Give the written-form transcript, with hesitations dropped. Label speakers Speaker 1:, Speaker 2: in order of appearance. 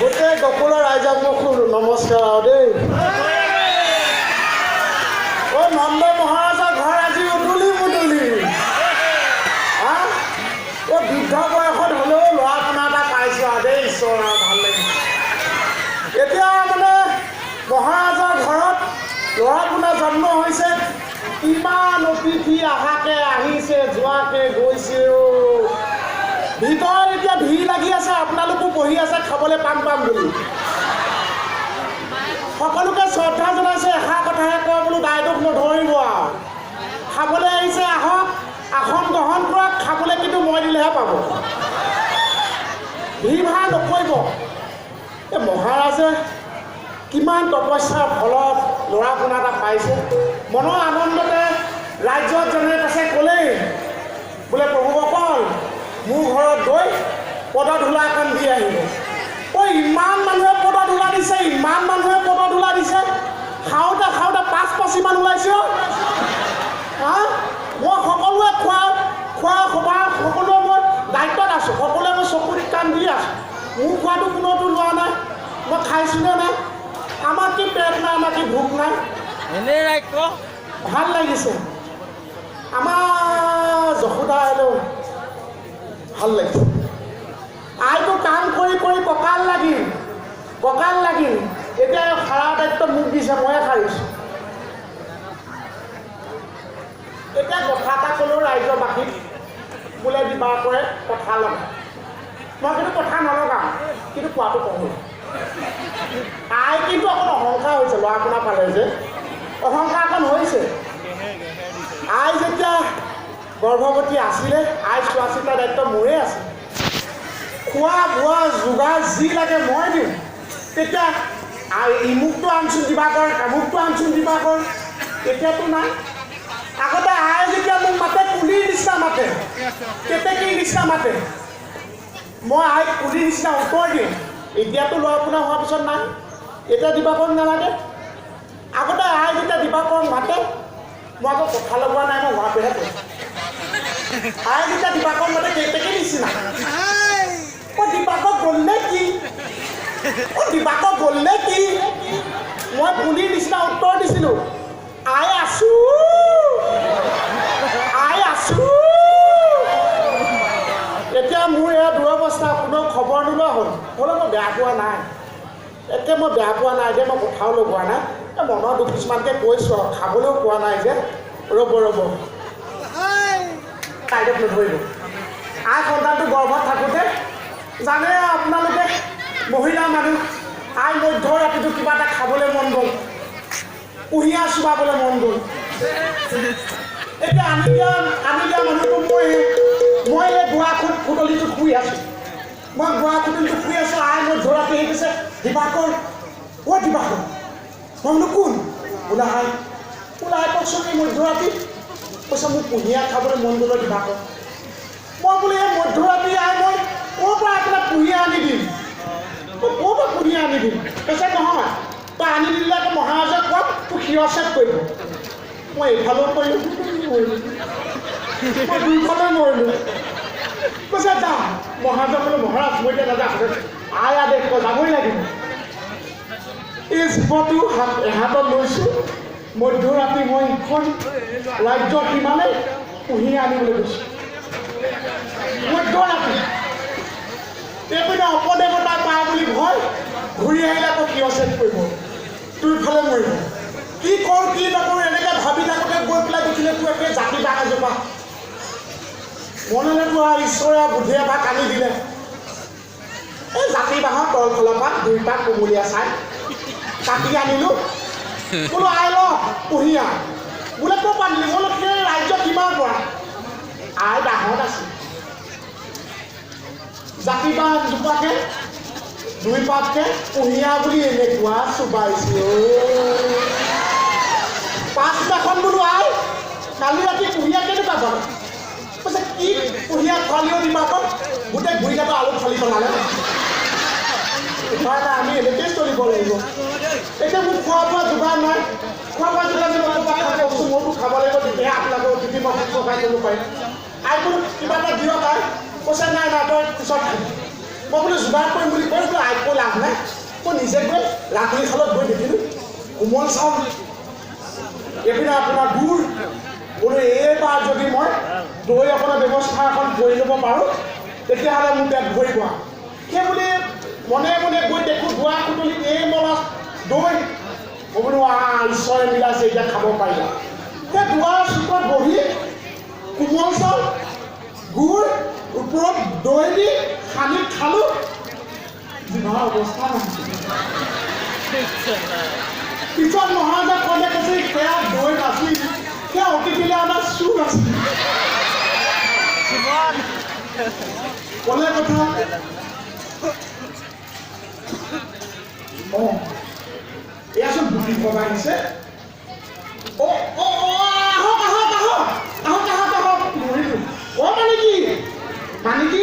Speaker 1: গোটেই গকুলৰ ৰাইজক মোক নমস্কাৰ আৰু দেই। নন্দ মহাৰাজৰ ঘৰ আজি উদুলি মুদুলি। বৃদ্ধ বয়সত হ'লেও ল'ৰা পোনা এটা পাইছোঁ আৰু দেই, ঈশ্বৰ আৰু ভাল লাগিছে। এতিয়া মানে মহাৰাজৰ ঘৰত ল'ৰা পোনা জন্ম হৈছে, ইমান অতিথি আহাকে আহিছে, যোৱাকে গৈছে। ভিতৰত এতিয়া ভিৰ লাগি আছে, আপোনালোকো বহি আছে খাবলৈ পাম বুলি। সকলোকে শ্ৰদ্ধা জনাইছে, এষাৰ কথাহে কয় বোলো দায়টোক নধৰিব আৰু। খাবলৈ আহিছে, আহক, আসন গ্ৰহণ কৰক, খাবলৈ কিন্তু মই দিলেহে পাব। ভিৰ ভাৰ নকৰিব। এই মহাৰাজে কিমান তপস্যাৰ ফলত ল'ৰা পোনা এটা পাইছে। মনৰ আনন্দতে ৰাজ্যত যেনে আছে ক'লেই বোলে প্ৰভুসকল মোৰ ঘৰত গৈ পদধূলা এখন দি আহিব। ইমান মানুহে পদধূলা দিছে, ইমান মানুহে পদধূলা দিছে। খাওঁতে খাওঁতে 5-5মান ওলাইছে। মই সকলোৱে খোৱা সভা সকলোৱে মই দায়িত্বত আছোঁ, সকলোৱে মই চকুৰিত কাম দি আছোঁ। মোৰ খোৱাটো কোনোটো লোৱা নাই, মই খাইছোঁনে নাই, আমাৰ কি পেট নাই, আমাৰ কি ভোক নাই, ভাল লাগিছে। আমাৰ যশোদা আহিলেও ভাল লাগিছে। আইটো কাম কৰি কৰি কঁকাল লাগিল। এতিয়া সাৰা দায়িত্ব মোক দিছে, ময়ে সাৰিছোঁ। এতিয়া কথা এটা ক'লেও ৰাইজৰ বাকীত বোলে দিবা কৰে কথা লগায়। মই কিন্তু কথা নলগাওঁ, কিন্তু কোৱাটো কওঁ। আই কিন্তু অকণ অহংকাৰ হৈছে, ল'ৰা পোনা পালে যে অহংকাৰ অকণ হৈছে। আই যেতিয়া গৰ্ভৱতী আছিলে, আই চোৱা চিতাৰ দায়িত্ব মোৰে আছে। খোৱা বোৱা যোগাৰ যি লাগে মই দিওঁ। তেতিয়া ইমুকটো আনচোন দিবা কৰ, আমুকটো আনচোন দিবা কৰ, এতিয়াতো নাই। আগতে আই যেতিয়া মোক মাতে, কুলিৰ নিচিনা মাতে, কেতেকীৰ নিচিনা মাতে, মই আইক কুলিৰ নিচিনা উত্তৰ দিওঁ। এতিয়াতো ল'ৰা পোনা হোৱাৰ পিছত নাই, এতিয়া দিবাকৰ নালাগে। আগতে আই যেতিয়া দিবাকৰ মাতে, মই আকৌ কথা লগোৱা নাই, মই হোৱাটোহে কওঁ। আই যেতিয়া দিবাকৰ মাতে কেতেকীৰ নিচিনা, দিবাকৰ গ'ল নে কি, মই কুলিৰ নিচিনা উত্তৰ দিছিলোঁ। আই আছোঁ। এতিয়া মোৰ এয়া দুৰৱস্থা, কোনেও খবৰ নোলোৱা হ'ল। হ'লেও মই বেয়া পোৱা নাই, এতিয়া মই বেয়া পোৱা নাই যে মই কথাও লগোৱা নাই। মনৰ দুখ কিছুমানকৈ কৈছোঁ আৰু, খাবলৈও পোৱা নাই যে। ৰ'ব তাইক নধৰিব। আই সন্তানটো গৰ্ভত থাকোঁতে জানে আপোনালোকে মহিলা মানুহ, আই মধ্য ৰাতিটো কিবা এটা খাবলৈ মন গ'ল, কুঁহিয়াৰ চুবাবলৈ মন গ'ল। এতিয়া আনি দিয়া মানুহটো মই এই বুঢ়া খুটলিটোত শুই আছোঁ। আই মধ্য ৰাতি আহি কৈছে, দিবাকৰ দিবাকৰ। মই বোলো কোন? বোলে আই কওকচোন এই মধ্য ৰাতি। কৈছে মোক কুঁহিয়াৰ খাবলৈ মন গ'ল দিবাকৰ। মই বোলো এই মধ্য ৰাতি আই মই ক'ৰ পৰা আপোনাক কুঁহিয়াৰ আনি দিম? কৈছে নহয়, তই আনি দিলে আকৌ মহাৰাজে কওক তোক শিৰচ্ছেদ কৰিব। মই এইফালেও কৰিলোঁ, মই দুইফালে মৰিলোঁ। কৈছে যা। মহাৰাজে বোলে মহাৰাজ মই এতিয়া নাযাওঁ, আই আদেশ তই যাবই লাগিব। এই জীৱটো এহাতত লৈছোঁ, মধ্য ৰাতি মই ইখন ৰাজ্যত ইমানে কুঁহিয়াৰ আনিবলৈ গৈছোঁ। মধ্য ৰাতি এইপিনে অপদেৱতা পায় বুলি ভয়, ঘূৰি আহিলে আকৌ শিৰচ্ছেদ কৰিব, দুইফালে মৰিব। কি কৰোঁ কি নকৰোঁ এনেকৈ ভাবি থাকোঁতে গৈ পেলাই দেখিলে তোৰ একে জাতি বাঁহ এজোপা। মনলৈ তোৰ ঈশ্বৰে বুদ্ধিয়ে এপাক আনি দিলে। এই জাতি বাঁহৰ তলফালৰ পৰা দুইটা কোমলীয়া চাই কাটি আনিলোঁ। বোলো আই ল কুঁহিয়াৰ। বোলে ক'ৰ পৰা আনিলি? বোলো সেই ৰাজ্য কিমান পৰা? আই ডাঙত আছে। জাতি বাঁহ জোপাকে দুই পাতকে কুঁহিয়াৰ বুলি এনেকুৱা চুবাইছে। পাছদিনাখন বোলো আই কালি ৰাতি কুঁহিয়াৰ কেনেকুৱা পাব? কৈছে কি কুঁহিয়াৰ খোৱালিও দিবাকৰ, গোটেই গুৰিকাটো আলু ফালি পেলালে। উপায় নাই, আমি এনেকৈয়ে চলিব লাগিব। এতিয়া মোক খোৱা বোৱা যোগাৰ নাই, খোৱা বোৱা যোগাৰ কওকচোন, মইতো খাব লাগিব, তেতিয়াহে আপোনালোকৰ অতিথি মই সহায় কৰিব পাৰিম। আই বোলো কিবা এটা দিয়ক আই। কৈছে নাই তই পিছত খাবি। মই বোলে যোগাৰ কৰিম বুলি কৈ বোলে আইক কৈ লাভ নাই মই নিজে গৈ ৰাতিৰ খালত গৈ দেখিলোঁ কোমল চাউল এইপিনে আপোনাৰ গুড় বোলো এইবাৰ যদি মই দৈ অকণৰ ব্যৱস্থা এখন কৰি ল'ব পাৰোঁ তেতিয়াহ'লে মোৰ পেট ভৰিব সেই বুলি মনে মনে গৈ দেখোঁ দুৱাৰ খুটলিত এই মলা দৈ মই বোলো ঈশ্বৰে মিলাইছে এতিয়া খাব পাৰিলা সেই দুৱাৰ চুকত বহি কোমল চাউল গুড় ওপৰত দৈ দি সানি খালোঁ জিভাৰ অৱস্থা নহয় পিছত মহাৰাজা ক'লে কৈছে সেয়া দৈ নাছিল সেয়া অতিথিলে আমাৰ চুপ আছিল ক'লে কথা এয়াচোন বুদ্ধি ভগাই দিছে আহক মৰিলোঁ মানে কি